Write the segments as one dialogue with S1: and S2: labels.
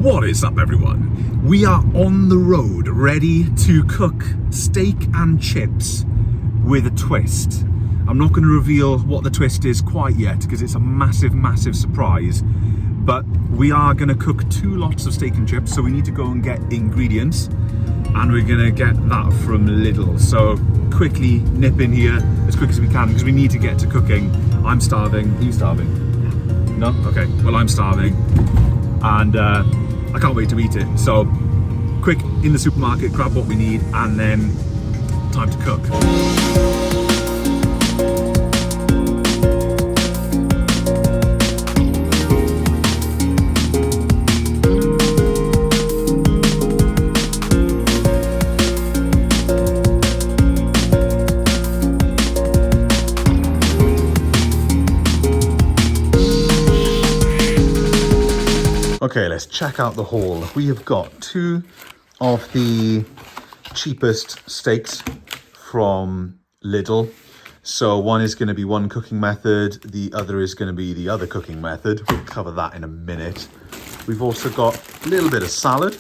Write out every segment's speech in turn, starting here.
S1: What is up, everyone? We are on the road, ready to cook steak and chips with a twist. I'm not going to reveal what the twist is quite yet because it's a massive, massive surprise. But we are going to cook 2 lots of steak and chips, so we need to go and get ingredients. And we're going to get that from Lidl. So quickly nip in here as quick as we can because we need to get to cooking. I'm starving. Are you starving? No? Okay. Well, I'm starving. And I can't wait to eat it. So quick in the supermarket, grab what we need, and then time to cook. Okay, let's check out the haul. We have got 2 of the cheapest steaks from Lidl. So one is going to be one cooking method, the other is going to be the other cooking method. We'll cover that in a minute. We've also got a little bit of salad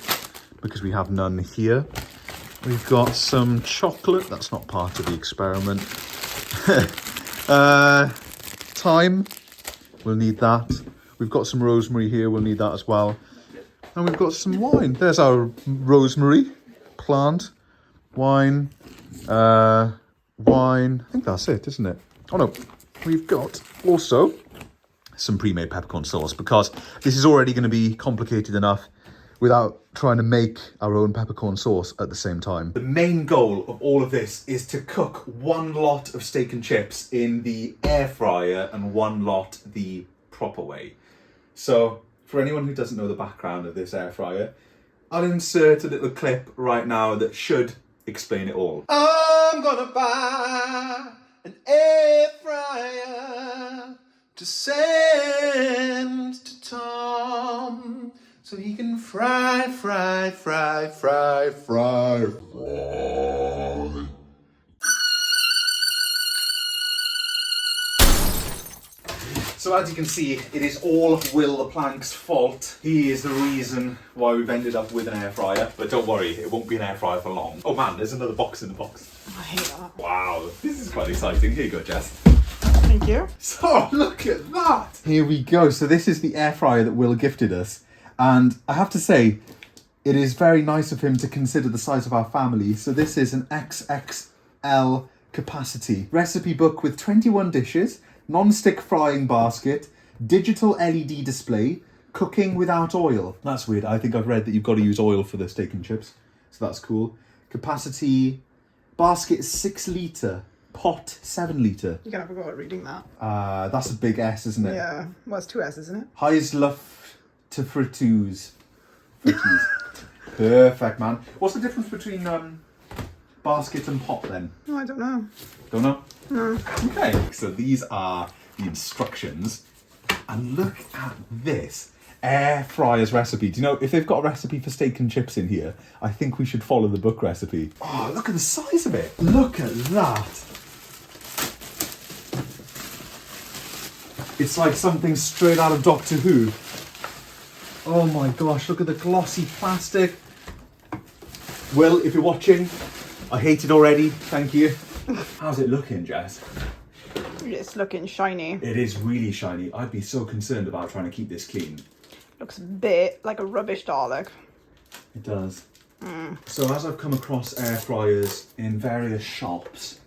S1: because we have none here. We've got some chocolate, that's not part of the experiment. Thyme, we'll need that. We've got some rosemary here, we'll need that as well. And we've got some wine. There's our rosemary plant. Wine. I think that's it, isn't it? Oh no, we've got also some pre-made peppercorn sauce because this is already going to be complicated enough without trying to make our own peppercorn sauce at the same time. The main goal of all of this is to cook 1 lot of steak and chips in the air fryer and 1 lot the proper way. So, for anyone who doesn't know the background of this air fryer, I'll insert a little clip right now that should explain it all. I'm gonna buy an air fryer to send to Tom so he can fry. So as you can see, it is all WillThePlank's fault. He is the reason why we've ended up with an air fryer. But don't worry, it won't be an air fryer for long. Oh man, there's another box in the box.
S2: I hate that.
S1: Wow, this is quite exciting. Here you go, Jess.
S2: Thank you.
S1: So look at that. Here we go. So this is the air fryer that Will gifted us. And I have to say, it is very nice of him to consider the size of our family. So this is an XXL capacity. Recipe book with 21 dishes. Non-stick frying basket, digital LED display, cooking without oil. That's weird. I think I've read that you've got to use oil for the steak and chips. So that's cool. Capacity, basket is 6 litre, pot 7 litre.
S2: You're going to have a go at reading that.
S1: That's a big S, isn't it?
S2: Yeah. Well, it's 2 S's, isn't it?
S1: Heisluf to fritters. Perfect, man. What's the difference between basket and pot then?
S2: Oh, I don't know.
S1: Don't know?
S2: No.
S1: Okay, so these are the instructions. And look at this air fryer's recipe. Do you know, if they've got a recipe for steak and chips in here, I think we should follow the book recipe. Oh, look at the size of it. Look at that. It's like something straight out of Doctor Who. Oh my gosh, look at the glossy plastic. Will, if you're watching, I hate it already. Thank you. How's it looking, Jess?
S2: It's looking shiny.
S1: It is really shiny. I'd be so concerned about trying to keep this clean.
S2: Looks a bit like a rubbish Dalek.
S1: It does. So as I've come across air fryers in various shops,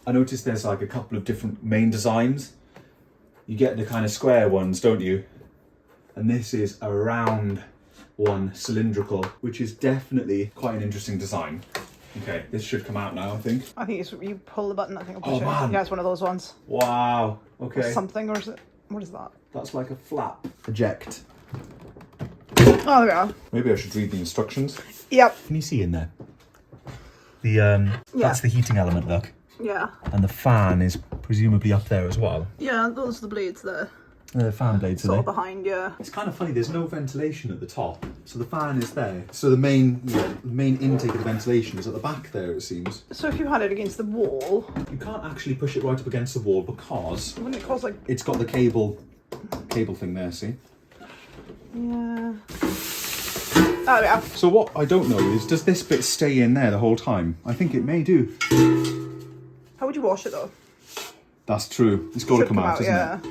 S1: I noticed there's like a couple of different main designs. You get the kind of square ones, don't you? And this is a round one, cylindrical, which is definitely quite an interesting design. Okay, this should come out now, I think.
S2: I think it's you pull the button. I think I'll push it.
S1: Man.
S2: Yeah, it's one of those ones.
S1: Wow. Okay.
S2: Or something, or is it? What is that?
S1: That's like a flap. Eject.
S2: Oh, there we are.
S1: Maybe I should read the instructions.
S2: Yep.
S1: Can you see in there? The that's the heating element, look.
S2: Yeah.
S1: And the fan is presumably up there as well.
S2: Yeah, those are the blades there.
S1: The fan blades
S2: It's
S1: are
S2: all
S1: there.
S2: behind, yeah.
S1: It's kind of funny, there's no ventilation at the top, so the fan is there. So the main intake of the ventilation is at the back there, it seems.
S2: So if you had it against the wall...
S1: You can't actually push it right up against the wall because...
S2: Wouldn't it cause like...
S1: It's got the cable thing there, see?
S2: Yeah. Oh yeah.
S1: So what I don't know is, does this bit stay in there the whole time? I think it may do.
S2: How would you wash it though?
S1: That's true. It's got to come out, isn't
S2: yeah.
S1: it?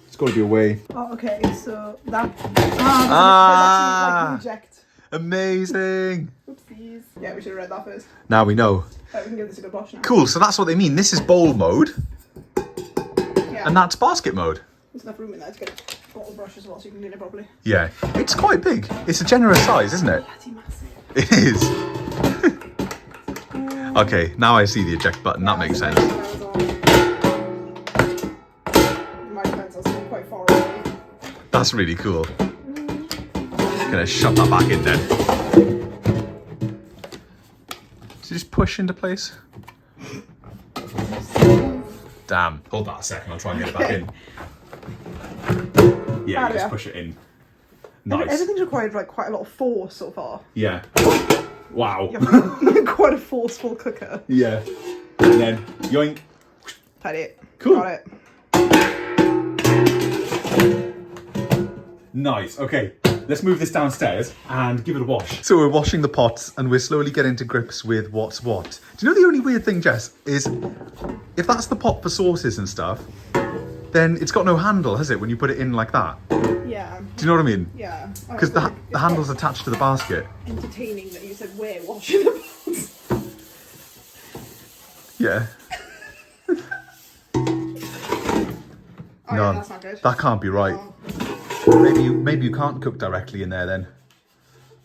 S1: It's got to be a way.
S2: Oh, okay, so that.
S1: Ah!
S2: Like reject.
S1: Amazing.
S2: Oopsies. Yeah, we should have read that first.
S1: Now we know.
S2: Right, we can give this a good wash now.
S1: Cool, so that's what they mean. This is bowl mode,
S2: Yeah.
S1: and that's basket mode.
S2: There's enough room in there to get a bottle brush as well so you can clean it properly.
S1: Yeah, it's quite big. It's a generous size, isn't it?
S2: Bloody massive.
S1: It is. Okay, now I see the eject button. That makes sense.
S2: My pencil's still quite far away.
S1: That's really cool. Gonna shove that back in then. Does it just push into place? Damn. Hold that a second. I'll try and get it back in. Yeah, you just push it in. Nice.
S2: Everything's required like quite a lot of force so far.
S1: Yeah. Wow.
S2: You're quite a forceful cooker.
S1: Yeah. And then yoink.
S2: Tidy it.
S1: Cool.
S2: Got it.
S1: Nice. Okay. Let's move this downstairs and give it a wash. So we're washing the pots and we're slowly getting to grips with what's what. Do you know the only weird thing, Jess, is if that's the pot for sauces and stuff, then it's got no handle, has it, when you put it in like that?
S2: Yeah.
S1: Do you know what I mean?
S2: Yeah.
S1: Because the handle's attached to the basket.
S2: Entertaining that you said we're washing the pots.
S1: Yeah.
S2: Oh, yeah, that's not good.
S1: That can't be right.
S2: Oh.
S1: Maybe you can't cook directly in there then.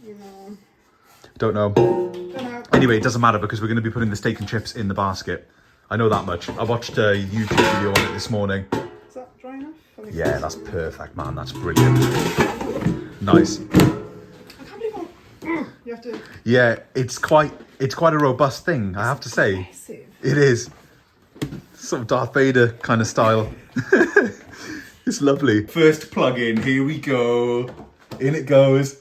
S2: No.
S1: Don't know.
S2: Don't know.
S1: Anyway, it doesn't matter because we're going to be putting the steak and chips in the basket. I know that much. I watched a YouTube video on it this morning.
S2: Is that dry enough?
S1: Yeah, that's perfect, man. That's brilliant. Nice.
S2: I can't believe you have to.
S1: Yeah, it's quite a robust thing, I have to say.
S2: Massive.
S1: It is. Sort of Darth Vader kind of style. It's lovely. First plug in, here we go. In it goes.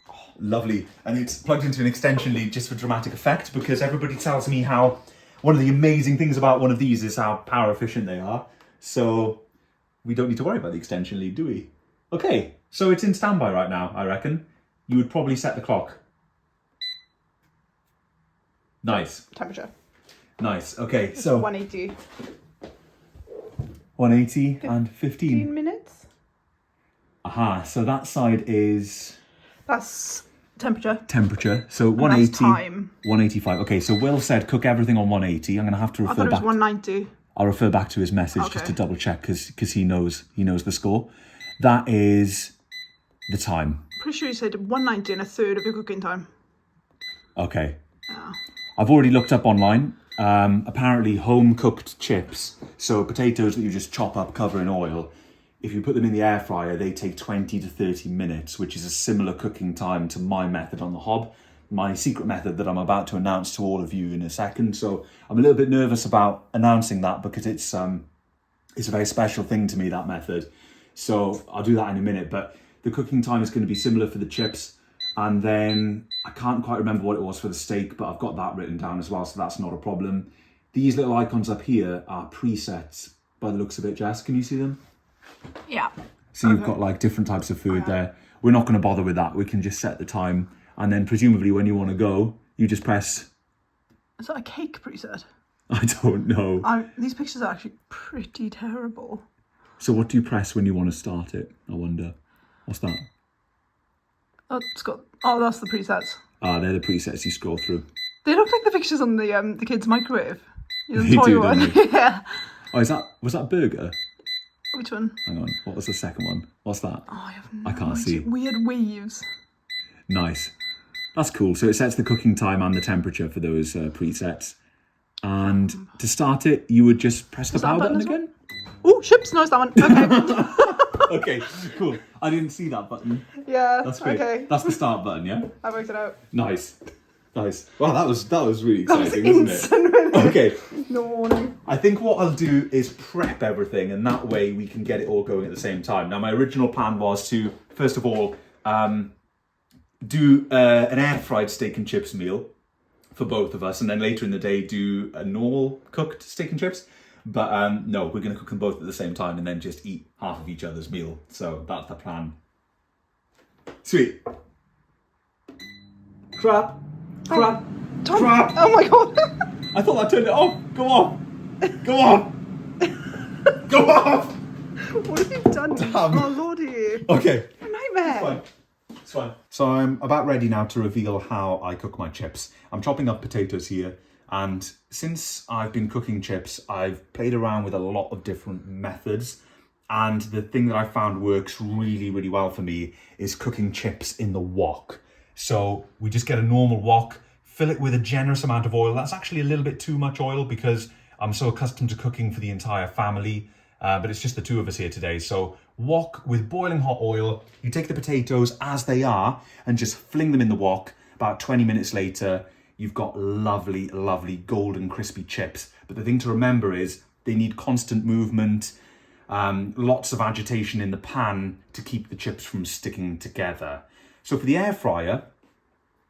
S1: Oh, lovely. And it's plugged into an extension lead just for dramatic effect because everybody tells me how one of the amazing things about one of these is how power efficient they are. So we don't need to worry about the extension lead, do we? Okay, so it's in standby right now, I reckon. You would probably set the clock. Nice.
S2: Temperature.
S1: Nice. Okay, so
S2: 180.
S1: 180 and 15.
S2: 15 minutes.
S1: Aha, so that side is
S2: That's temperature.
S1: temperature. So
S2: And
S1: 180,
S2: that's time.
S1: 185. Okay, so Will said cook everything on 180. I'm going to have to
S2: I thought
S1: refer
S2: it was
S1: back.
S2: 190.
S1: I'll refer back to his message just
S2: Okay.
S1: to double check because he knows the score. That is the time.
S2: Pretty sure you said 190 and a third of your cooking time.
S1: Okay.
S2: Yeah.
S1: I've already looked up online. Apparently home cooked chips, so potatoes that you just chop up, cover in oil, if you put them in the air fryer, they take 20 to 30 minutes, which is a similar cooking time to my method on the hob, my secret method that I'm about to announce to all of you in a second. So I'm a little bit nervous about announcing that because it's a very special thing to me, that method. So I'll do that in a minute, but the cooking time is going to be similar for the chips. And then I can't quite remember what it was for the steak, but I've got that written down as well, so that's not a problem. These little icons up here are presets by the looks of it, Jess. Can you see them?
S2: Yeah.
S1: So you've got like different types of food there. We're not going to bother with that. We can just set the time. And then presumably when you want to go, you just press...
S2: Is that a cake preset?
S1: I don't know.
S2: These pictures are actually pretty terrible.
S1: So what do you press when you want to start it? I wonder. What's that?
S2: Oh, that's the presets.
S1: Ah, they're the presets you scroll through.
S2: They look like the pictures on the kids' microwave. You know, the
S1: They
S2: toy
S1: do,
S2: one.
S1: don't they?
S2: Yeah.
S1: Oh, was that burger?
S2: Which one?
S1: Hang on. What was the second one? What's that?
S2: Oh, I have no
S1: I can't
S2: idea.
S1: see.
S2: Weird waves.
S1: Nice. That's cool. So it sets the cooking time and the temperature for those presets. And to start it, you would just press the power button again?
S2: Oh, chips. No, it's that one. Okay.
S1: Okay, cool. I didn't see that button.
S2: Yeah.
S1: That's great.
S2: Okay.
S1: That's the start button, yeah?
S2: I worked it out.
S1: Nice. Wow, that was really
S2: That was
S1: exciting, wasn't
S2: instant,
S1: it?
S2: really.
S1: Okay.
S2: No warning.
S1: I think what I'll do is prep everything, and that way we can get it all going at the same time. Now, my original plan was to, first of all, do an air-fried steak and chips meal for both of us, and then later in the day do a normal cooked steak and chips. But no, we're going to cook them both at the same time and then just eat half of each other's meal. So that's the plan. Sweet.
S3: Crap. Crap.
S2: Tom.
S3: Crap.
S2: Oh my god.
S3: I thought that turned it off. Go off. Go off. Go off.
S2: What have you done?
S3: Damn.
S2: Oh lordy.
S3: Okay.
S2: A nightmare.
S3: It's fine. So I'm about ready now to reveal how I cook my chips. I'm chopping up potatoes here, and since I've been cooking chips, I've played around with a lot of different methods, and the thing that I found works really, really well for me is cooking chips in the wok. So we just get a normal wok, fill it with a generous amount of oil. That's actually a little bit too much oil because I'm so accustomed to cooking for the entire family. But it's just the two of us here today. So wok with boiling hot oil. You take the potatoes as they are and just fling them in the wok. About 20 minutes later, you've got lovely, lovely golden crispy chips. But the thing to remember is they need constant movement, lots of agitation in the pan to keep the chips from sticking together. So for the air fryer,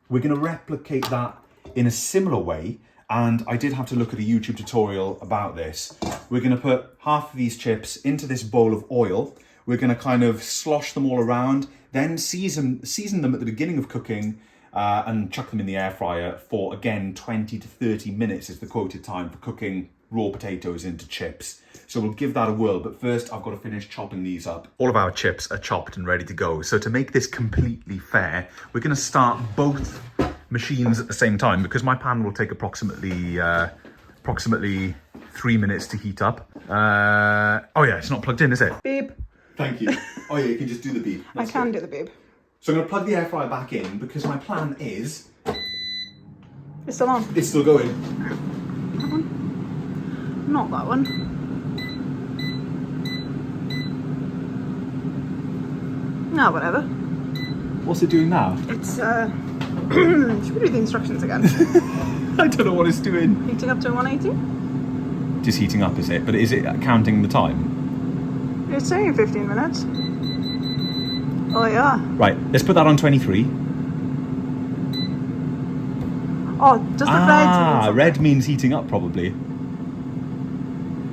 S3: we're going to replicate that in a similar way. And I did have to look at a YouTube tutorial about this. We're going to put half of these chips into this bowl of oil. We're going to kind of slosh them all around, then season them at the beginning of cooking and chuck them in the air fryer for, again, 20 to 30 minutes is the quoted time for cooking raw potatoes into chips. So we'll give that a whirl, but first I've got to finish chopping these up. All of our chips are chopped and ready to go. So to make this completely fair, we're going to start both machines at the same time because my pan will take approximately 3 minutes to heat up. Oh yeah, it's not plugged in, is it?
S2: Beep.
S3: Thank you. Oh yeah, you can just do the beep.
S2: I can do the beep.
S3: So I'm going to plug the air fryer back in because my plan is...
S2: It's still on.
S3: It's still going.
S2: That one? Not that one. No, whatever.
S3: What's it doing now?
S2: It's should we do the instructions again?
S3: I don't know what it's doing.
S2: Heating up to 180?
S3: Just heating up, is it? But is it counting the time?
S2: It's saying 15 minutes. Oh yeah.
S3: Right, let's put that on 23.
S2: Oh, does the red mean something?
S3: Red means heating up, probably.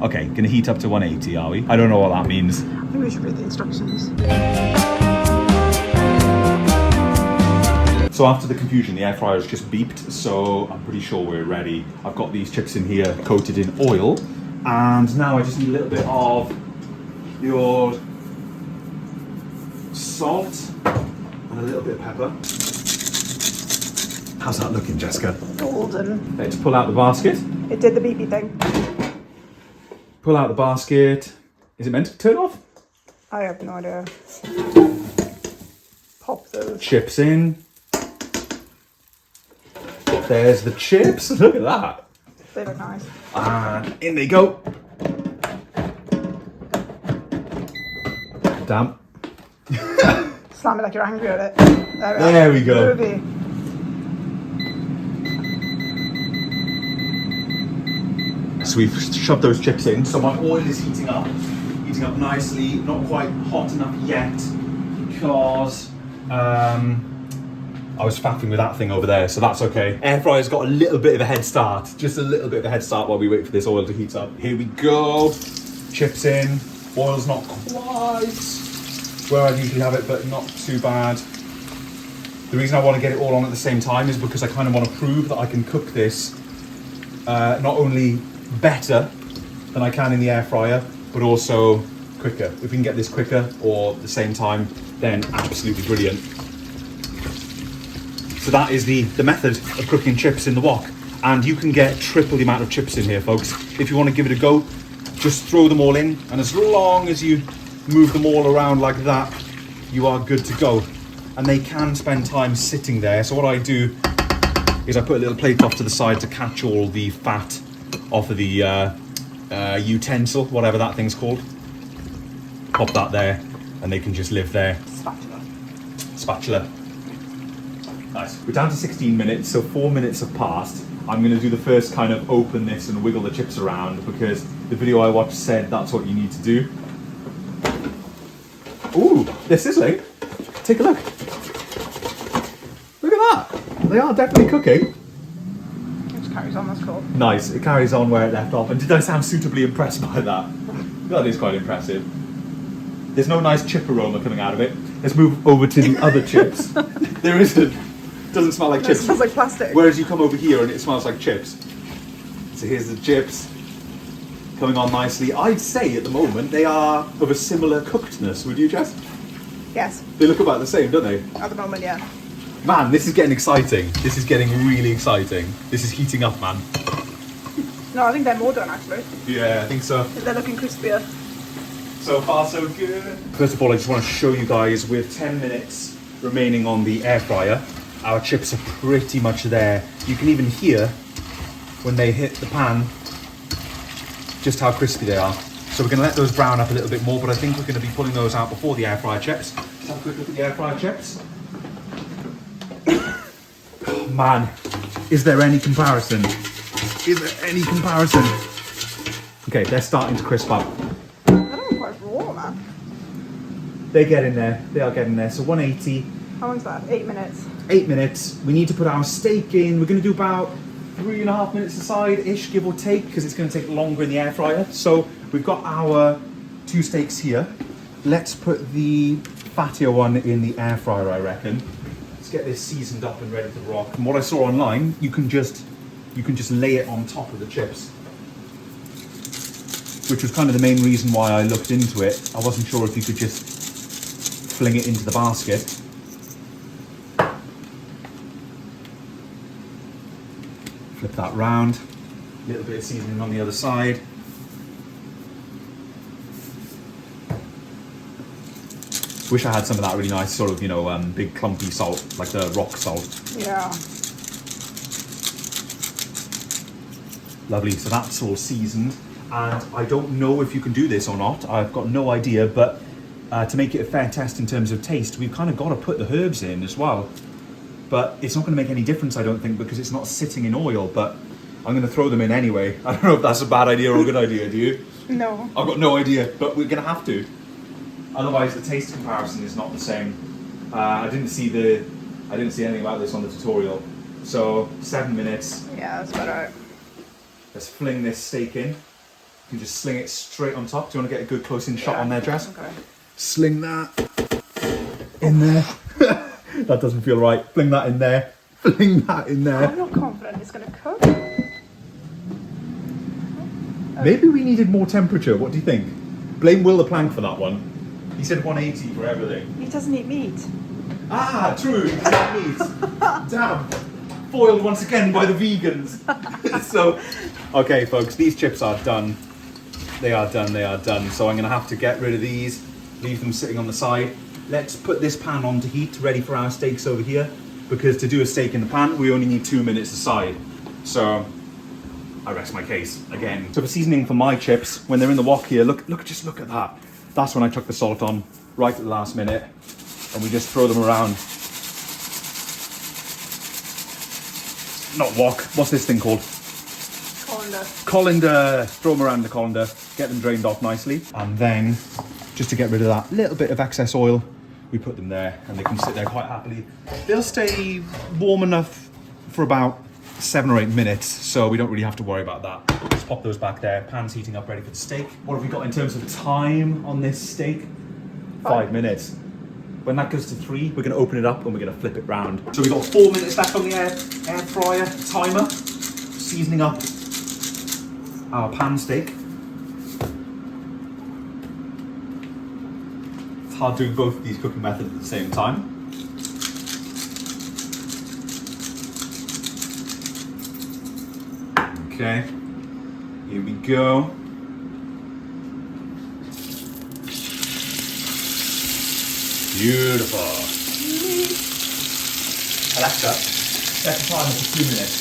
S3: Okay, gonna heat up to 180, are we? I don't know what that means.
S2: I think we should read the instructions.
S3: So after the confusion, the air fryer's just beeped, so I'm pretty sure we're ready. I've got these chips in here coated in oil, and now I just need a little bit of your salt and a little bit of pepper. How's that looking, Jessica?
S2: Golden.
S3: Let's pull out the basket.
S2: It did the beepy thing.
S3: Pull out the basket. Is it meant to turn off?
S2: I have no idea. Pop those.
S3: Chips in. There's the chips. Look at that.
S2: They look nice.
S3: And in they go. Damn.
S2: Slam it like you're angry at it.
S3: There we go.
S2: Movie.
S3: So we've shoved those chips in. So my oil is heating up nicely. Not quite hot enough yet because I was faffing with that thing over there, so that's okay. Air fryer's got a little bit of a head start. Just a little bit of a head start while we wait for this oil to heat up. Here we go. Chips in. Oil's not quite where I usually have it, but not too bad. The reason I want to get it all on at the same time is because I kind of want to prove that I can cook this not only better than I can in the air fryer, but also quicker. If we can get this quicker or at the same time, then absolutely brilliant. So that is the method of cooking chips in the wok. And you can get triple the amount of chips in here, folks. If you want to give it a go, just throw them all in. And as long as you move them all around like that, you are good to go. And they can spend time sitting there. So what I do is I put a little plate off to the side to catch all the fat off of the utensil, whatever that thing's called. Pop that there, and they can just live there. Spatula. Nice. We're down to 16 minutes, so 4 minutes have passed. I'm going to do the first kind of open this and wiggle the chips around because the video I watched said that's what you need to do. Ooh, they're sizzling. Take a look. Look at that. They are definitely cooking.
S2: It just carries on, that's cool.
S3: Nice, it carries on where it left off. And did I sound suitably impressed by that? That is quite impressive. There's no nice chip aroma coming out of it. Let's move over to the other chips. There isn't. Doesn't smell like
S2: No, it
S3: chips.
S2: smells like plastic.
S3: Whereas you come over here and it smells like chips. So here's the chips coming on nicely. I'd say at the moment they are of a similar cookedness. Would you, Jess?
S2: Yes,
S3: They look about the same, don't they?
S2: at the moment, yeah.
S3: Man, this is getting exciting. This is getting really exciting. This is heating up, man.
S2: No, I think they're more done actually.
S3: Yeah, I think so.
S2: They're looking crispier.
S3: So far, so good. First of all, I just want to show you guys with 10 minutes remaining on the air fryer, our chips are pretty much there. You can even hear when they hit the pan just how crispy they are. So we're going to let those brown up a little bit more, but I think we're going to be pulling those out before the air fryer chips. Let's have a quick look at the air fryer chips. Oh, man, is there any comparison? Is there any comparison? Okay, they're starting to crisp up.
S2: I don't quite raw, man.
S3: They get in there. They are getting there. So 180.
S2: How long's that? 8 minutes.
S3: 8 minutes. We need to put our steak in. We're going to do about 3.5 minutes aside-ish, give or take, because it's going to take longer in the air fryer. So we've got our 2 steaks here. Let's put the fattier one in the air fryer, I reckon. Let's get this seasoned up and ready to rock. And what I saw online, you can just lay it on top of the chips, which was kind of the main reason why I looked into it. I wasn't sure if you could just fling it into the basket. Flip that round. A little bit of seasoning on the other side. Wish I had some of that really nice sort of, you know, big clumpy salt, like the rock salt.
S2: Yeah.
S3: Lovely, so that's all seasoned. And I don't know if you can do this or not. I've got no idea, but to make it a fair test in terms of taste, we've kind of got to put the herbs in as well. But it's not going to make any difference, I don't think, because it's not sitting in oil, but I'm going to throw them in anyway. I don't know if that's a bad idea or a good idea, do you?
S2: No.
S3: I've got no idea, but we're going to have to. Otherwise, the taste comparison is not the same. I didn't see anything about this on the tutorial. So 7 minutes.
S2: Yeah, that's about right.
S3: Let's fling this steak in. You can just sling it straight on top. Do you want to get a good close-in shot on there, Jess?
S2: Okay.
S3: Sling that in there. That doesn't feel right. Fling that in there. Fling that in there.
S2: I'm not confident it's going to cook.
S3: Maybe we needed more temperature. What do you think? Blame WillThePlank for that one. He said 180 for everything.
S2: He doesn't eat meat.
S3: Ah, true. He doesn't eat. Damn. Foiled once again by the vegans. So, okay, folks, these chips are done. They are done. They are done. So I'm going to have to get rid of these, leave them sitting on the side. Let's put this pan on to heat, ready for our steaks over here. Because to do a steak in the pan, we only need 2 minutes aside. So I rest my case again. So for seasoning for my chips, when they're in the wok here, just look at that. That's when I chuck the salt on, right at the last minute, and we just throw them around. Not wok. What's this thing called?
S2: Colander.
S3: Colander. Throw them around the colander, get them drained off nicely, and then just to get rid of that little bit of excess oil, we put them there, and they can sit there quite happily. They'll stay warm enough for about 7 or 8 minutes, so we don't really have to worry about that. Just pop those back there. Pan's heating up, ready for the steak. What have we got in terms of time on this steak? 5 minutes. When that goes to 3, we're going to open it up and we're going to flip it round. So we've got 4 minutes left on the air fryer timer, seasoning up our pan steak. It's hard doing both of these cooking methods at the same time. Okay, here we go. Beautiful. Alexa, set the timer for 2 minutes.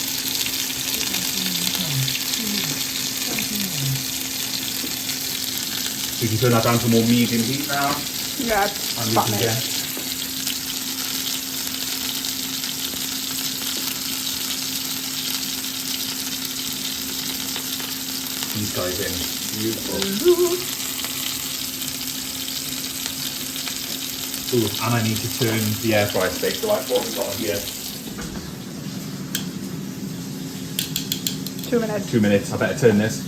S3: We can turn that down to more medium heat now.
S2: Yeah,
S3: And we
S2: fat
S3: can
S2: meat.
S3: get these guys in. Beautiful. Ooh, and I need to turn the air fryer steak. So what we've got here.
S2: 2 minutes.
S3: 2 minutes. I better turn this.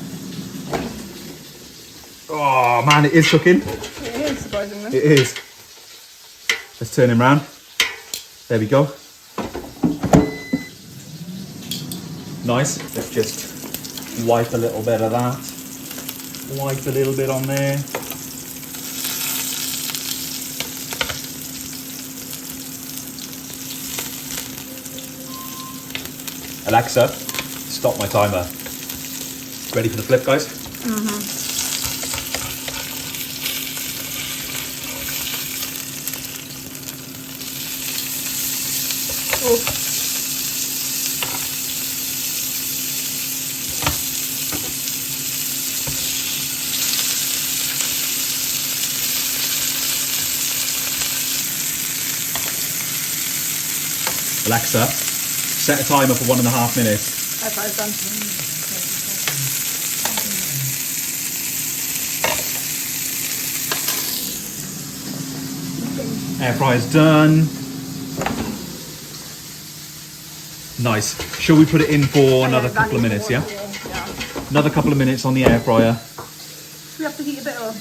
S3: Oh man, it is cooking.
S2: It is, surprisingly.
S3: It is. Let's turn him round. There we go. Nice. Let's just wipe a little bit of that. Wipe a little bit on there. Alexa, stop my timer. Ready for the flip, guys?
S2: Oh.
S3: Alexa, set a timer for 1.5 minutes.
S2: Air fryer's done.
S3: Air fryer's done. Nice. Shall we put it in for another couple of minutes, yeah?
S2: Yeah.
S3: Another couple of minutes on the air fryer.
S2: We have to heat a bit up.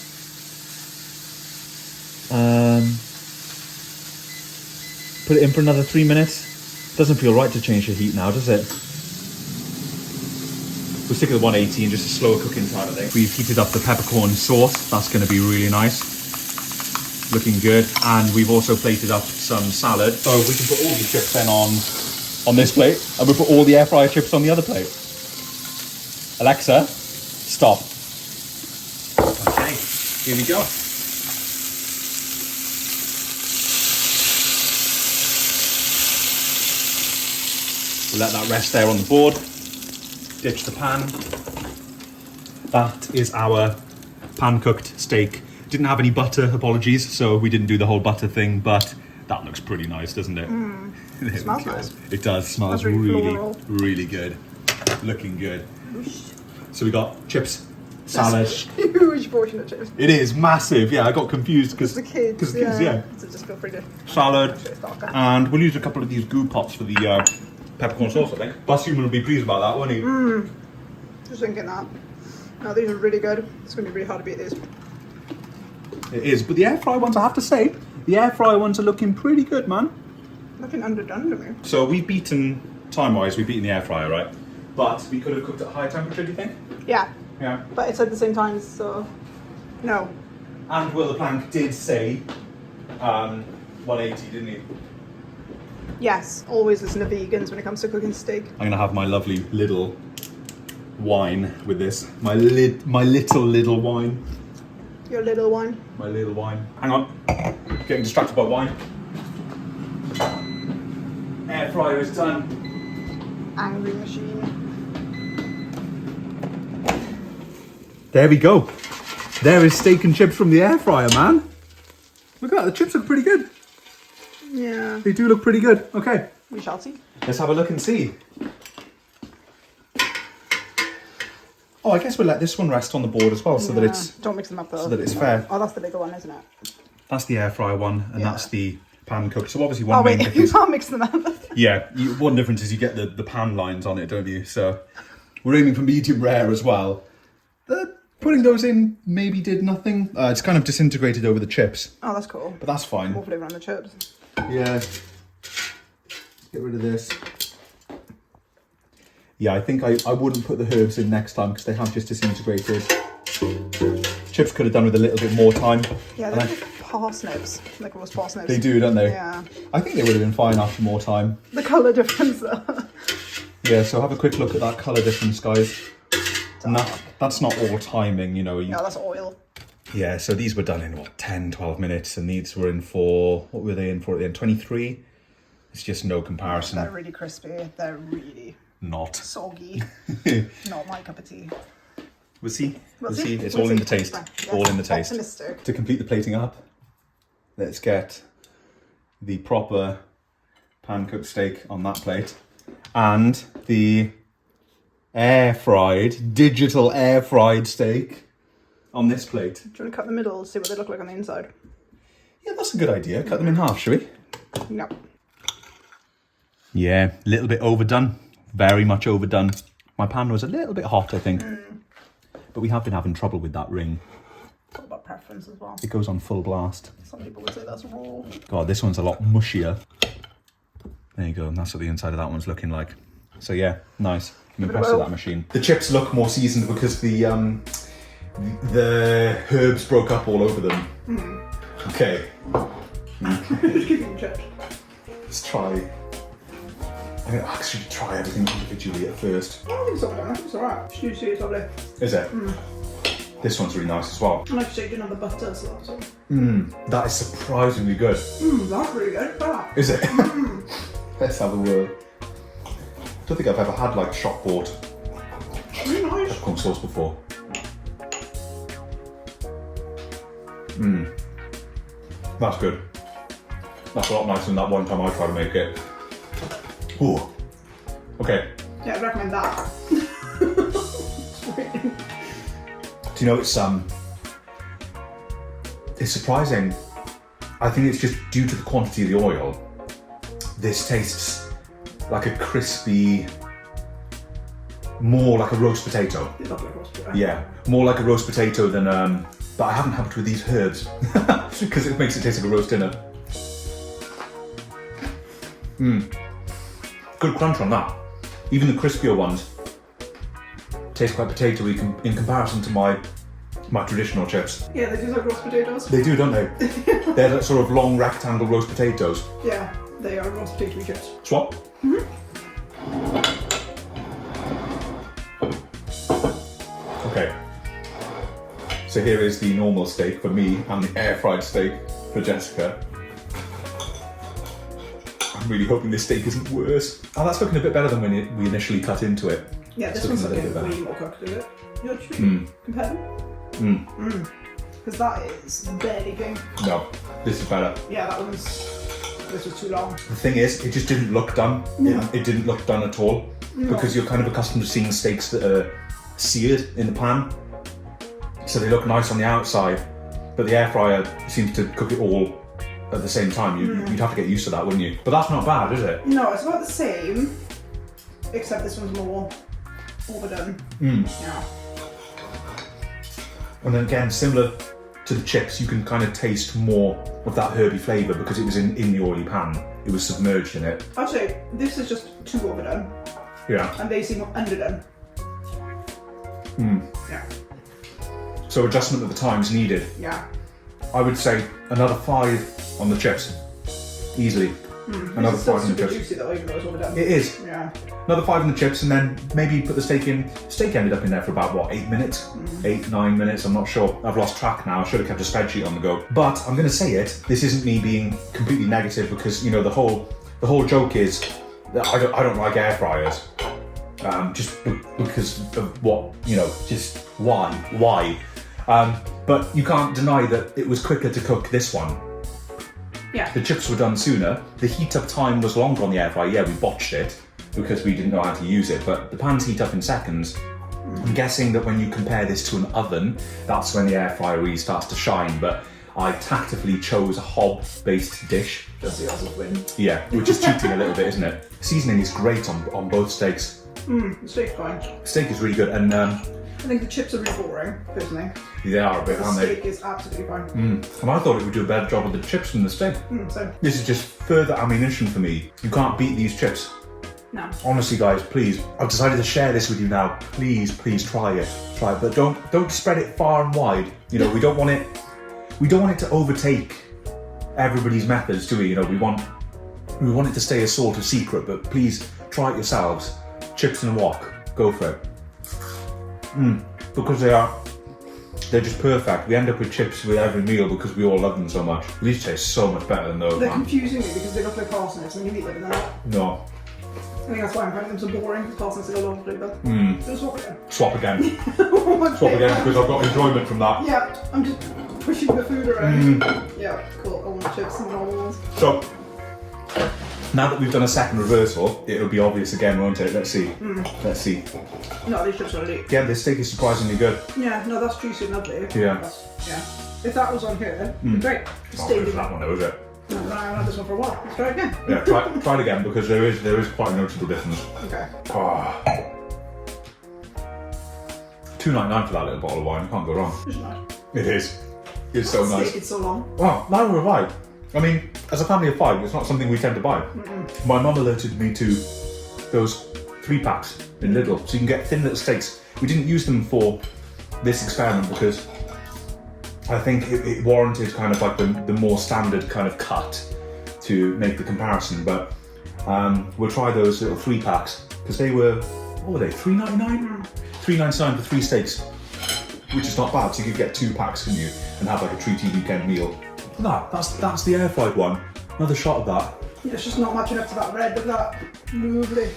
S3: Put it in for another 3 minutes. Doesn't feel right to change the heat now, does it? We'll stick with 180 and just a slower cooking time, I think. We've heated up the peppercorn sauce. That's going to be really nice. Looking good. And we've also plated up some salad. So we can put all these chips then on this plate, and we'll put all the air fryer chips on the other plate. Alexa, stop. Okay, here we go. We'll let that rest there on the board. Ditch the pan. That is our pan-cooked steak. Didn't have any butter, apologies, so we didn't do the whole butter thing, but that looks pretty nice, doesn't it?
S2: It smells nice.
S3: It does. Smells
S2: Really
S3: really,
S2: floral.
S3: really good. Looking good. So we got chips, salad.
S2: Huge portion of chips.
S3: It is massive. Yeah, I got confused because
S2: The kids,
S3: yeah.
S2: So just feel free to.
S3: Salad,
S2: Darker.
S3: and we'll use a couple of these goo pots for the peppercorn sauce, I think. Basum will be pleased about that, won't he?
S2: Just thinking that. No, these are really good. It's going to be really hard to beat these.
S3: It is, but the air fry ones, I have to say, the air fry ones are looking pretty good, man.
S2: Looking underdone to me.
S3: So we've beaten, time-wise, we've beaten the air fryer, right? But we could have cooked at a high temperature, do you think?
S2: Yeah.
S3: Yeah.
S2: But it's at the same time, so no.
S3: And WillThePlank did say 180, didn't he?
S2: Yes, always listen to vegans when it comes to cooking steak.
S3: I'm gonna have my lovely little wine with this. My little wine.
S2: Your little one.
S3: My little wine. Hang on. Getting distracted by wine. Air fryer is done.
S2: Angry machine.
S3: There we go. There is steak and chips from the air fryer, man. Look at that, the chips look pretty good.
S2: Yeah.
S3: They do look pretty good. Okay.
S2: We shall see.
S3: Let's have a look and see. Oh, I guess we'll let this one rest on the board as well, so that it's
S2: Don't mix them up though.
S3: so that it's fair.
S2: Oh, that's the bigger one, isn't it?
S3: That's the air fryer one, and
S2: Yeah.
S3: that's the pan cooked. So obviously
S2: Oh
S3: one main
S2: wait, you
S3: difference.
S2: can't mix them up.
S3: Yeah, one difference is you get the pan lines on it, don't you? So we're aiming for medium rare as well. Putting those in maybe did nothing. It's kind of disintegrated over the chips,
S2: Oh, that's cool.
S3: but that's fine.
S2: More flavour on the chips.
S3: Yeah. Get rid of this. Yeah, I think I wouldn't put the herbs in next time because they have just disintegrated. Chips could have done with a little bit more time.
S2: Yeah,
S3: And
S2: they're like parsnips, like roast parsnips.
S3: they do, don't they?
S2: Yeah.
S3: I think they would have been fine after more time.
S2: The colour difference though.
S3: Yeah, so have a quick look at that colour difference, guys. And that's not all timing, you know.
S2: No, that's oil.
S3: Yeah, so these were done in, what, 10, 12 minutes, and these were in for, what were they in for at the end? 23? It's just no comparison.
S2: They're really crispy. They're really
S3: Not.
S2: soggy. Not my cup of tea.
S3: We'll see. We'll see. It's
S2: We'll
S3: all in
S2: see.
S3: the taste.
S2: Yes.
S3: All in the taste.
S2: Optimistic.
S3: To complete the plating up, let's get the proper pan-cooked steak on that plate. And the digital air-fried steak on this plate.
S2: Do you want to cut the middle, see what they look like on the inside?
S3: Yeah, that's a good idea. Cut them in half, shall we?
S2: No.
S3: Yeah, a little bit overdone. Very much overdone. My pan was a little bit hot, I think. But we have been having trouble with that ring.
S2: It's all about preference as well.
S3: It goes on full blast.
S2: Some people would say that's raw.
S3: God, this one's a lot mushier. There you go. That's what the inside of that one's looking like. So yeah, nice. I'm impressed with that machine. The chips look more seasoned because the herbs broke up all over them. Okay.
S2: Just keeping the chips.
S3: Let's try. I'm going to actually try everything individually at first.
S2: I think it's all done. It's alright. Juicy, it's lovely.
S3: Is it? This one's really nice as well.
S2: And like you say, you didn't have the butter, so that's all.
S3: That is surprisingly good.
S2: That's really good. Ah.
S3: Is it? Let's have a whirl. I don't think I've ever had like shop bought
S2: Really nice.
S3: popcorn sauce before. That's good. That's a lot nicer than that one time I tried to make it. Ooh. Okay.
S2: Yeah, I'd recommend that.
S3: Do you know it's surprising. I think it's just due to the quantity of the oil. This tastes like a crispy, more like a roast potato.
S2: It's lovely roast potato.
S3: Yeah, more like a roast potato than but I haven't had it with these herbs because it makes it taste like a roast dinner. Good crunch on that. Even the crispier ones taste quite potatoey in comparison to my traditional chips.
S2: Yeah, they do like roast potatoes.
S3: They do, don't they? They're that sort of long rectangle roast potatoes.
S2: Yeah, they are roast potato chips.
S3: Swap. Okay. So here is the normal steak for me and the air fried steak for Jessica. I'm really hoping this steak isn't worse. Oh, that's looking a bit better than when we initially cut into it.
S2: Yeah, this
S3: It's
S2: one's
S3: looking a
S2: looking
S3: little bit
S2: way more cooked, is it? You know what you mean? Compare them? Because that is barely pink.
S3: No, this is better.
S2: Yeah, this was too long.
S3: The thing is, it just didn't look done.
S2: No.
S3: It didn't look done at all.
S2: No.
S3: Because you're kind of accustomed to seeing steaks that are seared in the pan. So they look nice on the outside, but the air fryer seems to cook it all at the same time. You'd have to get used to that, wouldn't you? But that's not bad, is it?
S2: No, it's about the same, except this one's more overdone. Yeah.
S3: And then again, similar to the chips, you can kind of taste more of that herby flavour because it was in the oily pan. It was submerged in it.
S2: I'd say this is just too overdone,
S3: Yeah.
S2: and they seem underdone. Yeah.
S3: So adjustment of the times needed.
S2: Yeah.
S3: I would say another 5 on the chips. Easily. Another
S2: It's still
S3: 5 on the
S2: super
S3: chips.
S2: juicy though, even though it's overdone.
S3: It is.
S2: Yeah.
S3: Another 5 on the chips, and then maybe put the steak in. Steak ended up in there for about, what, 8 minutes? 8, 9 minutes, I'm not sure. I've lost track now. I should have kept a spreadsheet on the go. But I'm going to say it. This isn't me being completely negative because, you know, the whole joke is that I don't like air fryers. Just because of what, you know, just why. But you can't deny that it was quicker to cook this one.
S2: Yeah.
S3: The chips were done sooner. The heat up time was longer on the air fryer. Yeah, we botched it because we didn't know how to use it, but the pans heat up in seconds. I'm guessing that when you compare this to an oven, that's when the air fryer really starts to shine, but I tactfully chose a hob-based dish.
S2: Just the odds win.
S3: Yeah, which is cheating a little bit, isn't it? Seasoning is great on both steaks.
S2: The steak's fine.
S3: Steak is really good, and
S2: I think the chips are really boring, personally.
S3: they are a bit,
S2: The
S3: aren't they?
S2: steak is absolutely fine.
S3: And I thought it would do a better job with the chips than the steak.
S2: So,
S3: This is just further ammunition for me. You can't beat these chips.
S2: no.
S3: Honestly, guys, please. I've decided to share this with you now. Please try it. Try it, but don't spread it far and wide. You know, we don't want it to overtake everybody's methods, do we? You know, we want it to stay a sort of secret, but please try it yourselves. Chips and a wok. Go for it. Because they're just perfect. We end up with chips with every meal because we all love them so much. These taste so much better than those,
S2: They're
S3: man.
S2: confusing me because they look like parsnips and you eat them that.
S3: No.
S2: I think that's why I'm finding them so boring, because parsnips are a lot of flavour. So swap it then.
S3: Swap again.
S2: Swap
S3: Swap again because I've got enjoyment from that.
S2: Yeah, I'm just pushing the food around. Yeah, cool. I want the chips and the normal ones.
S3: So, now that we've done a second reversal, it'll be obvious again, won't it? Let's see. Let's see.
S2: No, these chips are really.
S3: Yeah, this steak is surprisingly good.
S2: Yeah, no, that's juicy and lovely.
S3: Yeah.
S2: Yeah. If that was on here, it'd be great.
S3: Not
S2: Steak
S3: good
S2: is
S3: for that one though, is it?
S2: No, I haven't had this one for a while. Let's try it again.
S3: Yeah, try it again because there is quite a noticeable difference.
S2: Okay.
S3: Oh. $2.99 for that little bottle of wine. You can't go wrong.
S2: It's nice.
S3: It is. It's so nice.
S2: Steak is so long.
S3: Well, neither have I. I mean, as a family of 5, it's not something we tend to buy. My mum alerted me to those 3-packs in Lidl, so you can get thin little steaks. We didn't use them for this experiment because I think it warranted kind of like the more standard kind of cut to make the comparison, but we'll try those little 3-packs because they were, what were they, $3.99? $3.99 for 3 steaks, which is not bad. So you could get 2 packs, can you, and have like a treaty weekend meal. That's the air fried one. Another shot of that.
S2: Yeah, it's just not matching up to that red, but that lovely.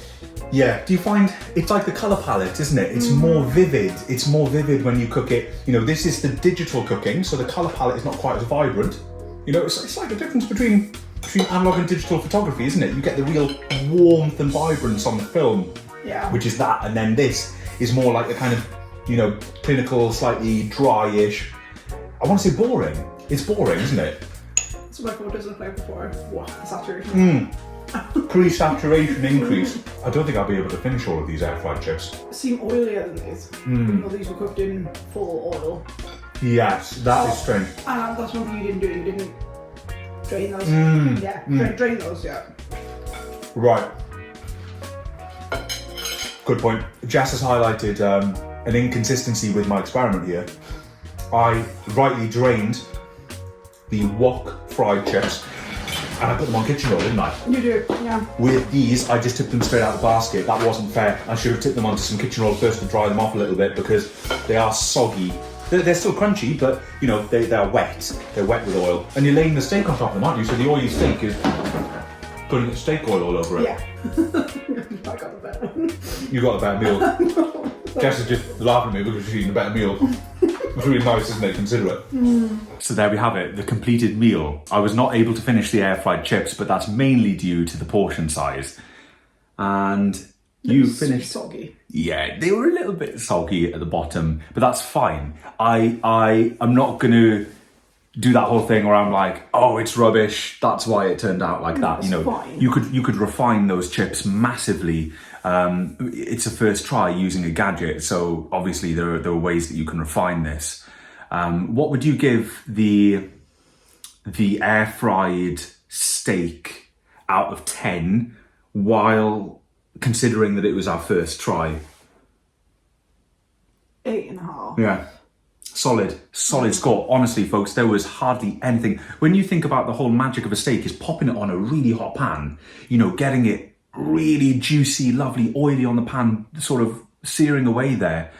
S3: Yeah, do you find it's like the colour palette, isn't it? It's more vivid. It's more vivid when you cook it. You know, this is the digital cooking, so the colour palette is not quite as vibrant. You know, it's like the difference between analog and digital photography, isn't it? You get the real warmth and vibrance on the film,
S2: Yeah.
S3: which is that, and then this is more like the kind of, you know, clinical, slightly dry-ish. I want to say boring. It's boring, isn't it?
S2: That's what my photos look like before. Wow, the saturation.
S3: Pre-saturation increase. I don't think I'll be able to finish all of these air fried chips.
S2: Seem oilier than these. Even though these were cooked in full oil.
S3: Yes, that is strange.
S2: And that's one thing you didn't do. You didn't drain those. Yeah, drain those. Yeah.
S3: Right. Good point. Jess has highlighted an inconsistency with my experiment here. I rightly drained the wok fried chips and I put them on kitchen roll, didn't I?
S2: You do, yeah.
S3: With these, I just tipped them straight out of the basket. That wasn't fair. I should have tipped them onto some kitchen roll first to dry them off a little bit because they are soggy. They're still crunchy, but you know, they're wet. They're wet with oil. And you're laying the steak on top of them, aren't you? So the oily steak is putting the steak oil all over it.
S2: Yeah. I got the better one.
S3: You got a better meal. Jess is just laughing at me because she's eating a better meal. It's really nice, isn't it? Consider it. So there we have it, the completed meal. I was not able to finish the air fried chips, but that's mainly due to the portion size. And you finished.
S2: Soggy.
S3: Yeah, they were a little bit soggy at the bottom, but that's fine. I'm not gonna do that whole thing where I'm like, oh, it's rubbish. That's why it turned out like that. You know,
S2: fine.
S3: you could refine those chips massively. It's a first try using a gadget, so obviously there are ways that you can refine this. What would you give the air fried steak out of 10 while considering that it was our first try?
S2: 8.5.
S3: Yeah. Solid score. Honestly, folks, there was hardly anything. When you think about the whole magic of a steak is popping it on a really hot pan, you know, getting it really juicy, lovely, oily on the pan, sort of searing away there,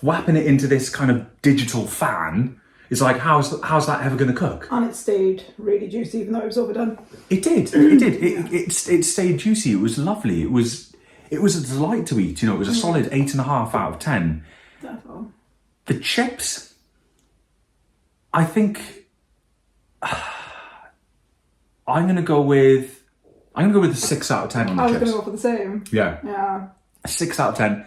S3: whapping it into this kind of digital fan. It's like, how's that ever going to cook?
S2: And it stayed really juicy even though it was overdone.
S3: It did. It stayed juicy. It was lovely. It was a delight to eat. You know, it was a solid 8.5 out of 10.
S2: Definitely.
S3: The chips, I think I'm going to go with a 6 out of 10 on the
S2: I was
S3: chips.
S2: going to go for the same.
S3: Yeah.
S2: Yeah.
S3: A 6 out of 10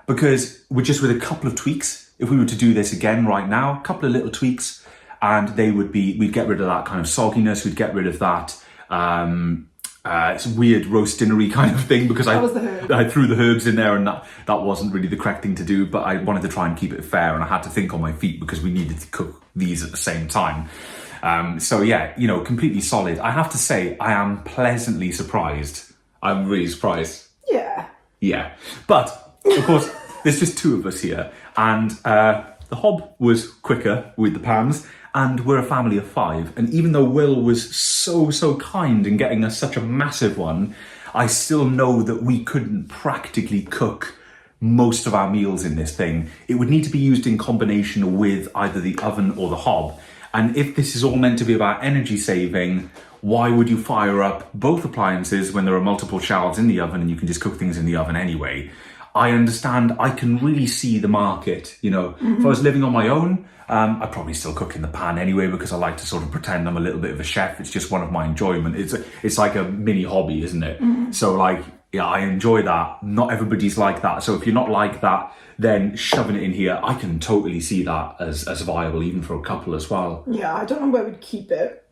S3: because we're just with a couple of tweaks. If we were to do this again right now, a couple of little tweaks and we'd get rid of that kind of sogginess. We'd get rid of that it's weird roast dinnery kind of thing because I threw the herbs in there and that wasn't really the correct thing to do, but I wanted to try and keep it fair and I had to think on my feet because we needed to cook these at the same time. So yeah, you know, completely solid. I have to say, I am pleasantly surprised. I'm really surprised.
S2: Yeah.
S3: Yeah. But, of course, there's just 2 of us here. And the hob was quicker with the pans. And we're a family of 5. And even though Will was so kind in getting us such a massive one, I still know that we couldn't practically cook most of our meals in this thing. It would need to be used in combination with either the oven or the hob. And if this is all meant to be about energy saving, why would you fire up both appliances when there are multiple shelves in the oven and you can just cook things in the oven anyway? I understand, I can really see the market, you know. If I was living on my own, I'd probably still cook in the pan anyway because I like to sort of pretend I'm a little bit of a chef. It's just one of my enjoyment. It's like a mini hobby, isn't it? So like, yeah, I enjoy that. Not everybody's like that. So if you're not like that, then shoving it in here, I can totally see that as viable, even for a couple as well.
S2: Yeah, I don't know where we'd keep it.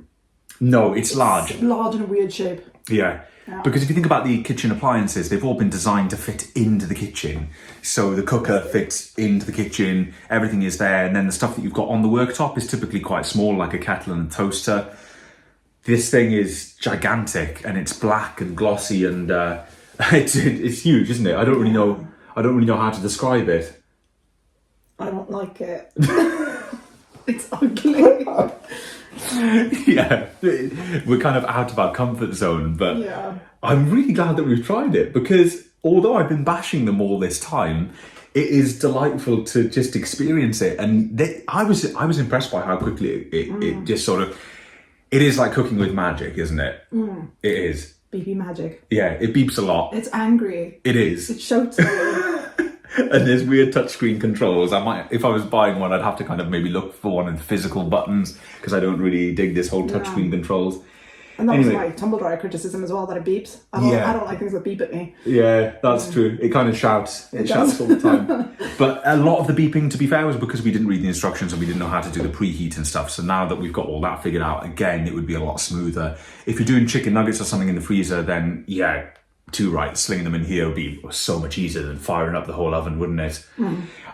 S3: No, it's large.
S2: It's large in a weird shape.
S3: Yeah. Because if you think about the kitchen appliances, they've all been designed to fit into the kitchen. So the cooker fits into the kitchen, everything is there, and then the stuff that you've got on the worktop is typically quite small, like a kettle and a toaster. This thing is gigantic, and it's black and glossy, and It's huge, isn't it? I don't really know how to describe it.
S2: I don't like it. It's ugly.
S3: Yeah, we're kind of out of our comfort zone, but
S2: Yeah.
S3: I'm really glad that we've tried it, because although I've been bashing them all this time, it is delightful to just experience it. And I was impressed by how quickly it just sort of, it is like cooking with magic, isn't it? It is.
S2: BB magic.
S3: Yeah, it beeps a lot.
S2: It's angry.
S3: It is.
S2: It's showtime.
S3: And there's weird touchscreen controls. I might, if I was buying one, I'd have to kind of maybe look for one of the physical buttons, because I don't really dig this whole touchscreen controls.
S2: And that was my tumble dryer criticism as well, that it beeps. I don't like things that beep at me.
S3: Yeah, that's true. It kind of shouts. It shouts all the time. But a lot of the beeping, to be fair, was because we didn't read the instructions and we didn't know how to do the preheat and stuff. So now that we've got all that figured out, again, it would be a lot smoother. If you're doing chicken nuggets or something in the freezer, then yeah, too right, slinging them in here would be so much easier than firing up the whole oven, wouldn't it?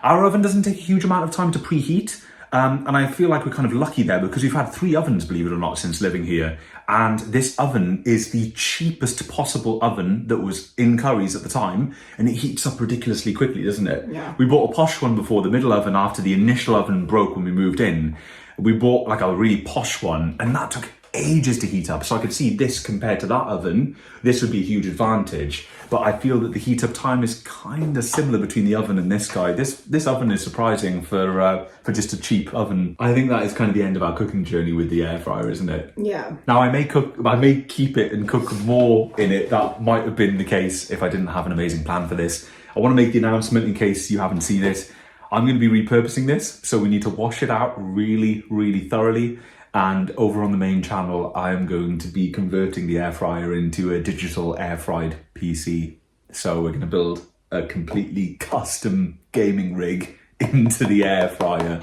S3: Our oven doesn't take a huge amount of time to preheat. And I feel like we're kind of lucky there, because we've had 3 ovens, believe it or not, since living here. And this oven is the cheapest possible oven that was in Currys at the time. And it heats up ridiculously quickly, doesn't it?
S2: Yeah.
S3: We bought a posh one before the middle oven, after the initial oven broke when we moved in. We bought like a really posh one, and that took ages to heat up. So I could see this compared to that oven, this would be a huge advantage. But I feel that the heat up time is kind of similar between the oven and this guy. This oven is surprising for just a cheap oven. I think that is kind of the end of our cooking journey with the air fryer, isn't it?
S2: Yeah.
S3: Now I may keep it and cook more in it. That might have been the case if I didn't have an amazing plan for this. I want to make the announcement in case you haven't seen it. I'm going to be repurposing this, so we need to wash it out really, really thoroughly. And over on the main channel, I am going to be converting the air fryer into a digital air fried PC. So we're going to build a completely custom gaming rig into the air fryer.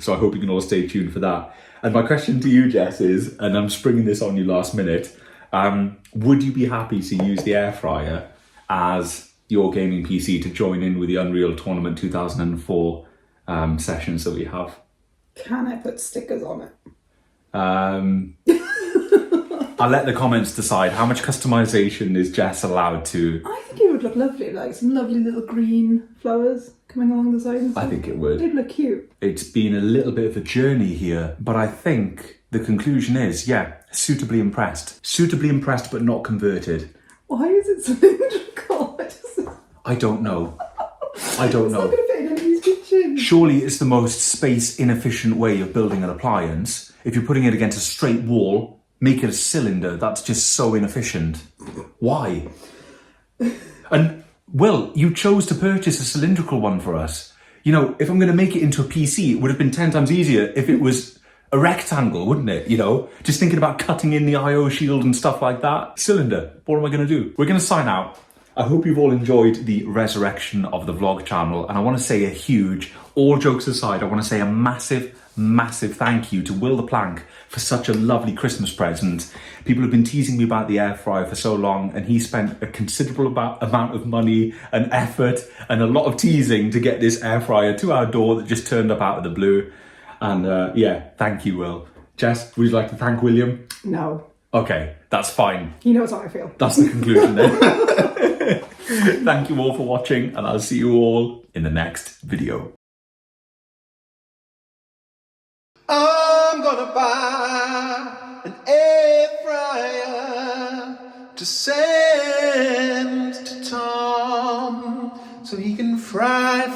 S3: So I hope you can all stay tuned for that. And my question to you, Jess, is, and I'm springing this on you last minute, would you be happy to use the air fryer as your gaming PC to join in with the Unreal Tournament 2004 sessions that we have?
S2: Can I put stickers on it?
S3: I'll let the comments decide. How much customization is Jess allowed to?
S2: I think it would look lovely, like some lovely little green flowers coming along the side and stuff.
S3: I think it would.
S2: It'd look cute.
S3: It's been a little bit of a journey here, but I think the conclusion is, yeah, suitably impressed. Suitably impressed, but not converted.
S2: Why is it cylindrical?
S3: I don't know. I don't know.
S2: It's not going to fit in anybody's kitchen.
S3: Surely it's the most space inefficient way of building an appliance. If you're putting it against a straight wall, make it a cylinder. That's just so inefficient. Why? And, Will, you chose to purchase a cylindrical one for us. You know, if I'm going to make it into a PC, it would have been 10 times easier if it was a rectangle, wouldn't it? You know, just thinking about cutting in the IO shield and stuff like that. Cylinder, what am I going to do? We're going to sign out. I hope you've all enjoyed the resurrection of the vlog channel, and I want to say a huge, all jokes aside, I want to say a massive thank you to WillThePlank for such a lovely Christmas present. People have been teasing me about the air fryer for so long, and he spent a considerable amount of money and effort and a lot of teasing to get this air fryer to our door that just turned up out of the blue. And yeah, thank you, Will. Jess, would you like to thank William?
S2: No.
S3: Okay, that's fine.
S2: He knows how I feel.
S3: That's the conclusion then. Thank you all for watching, and I'll see you all in the next video.
S1: I'm gonna buy an air fryer to send to Tom so he can fry.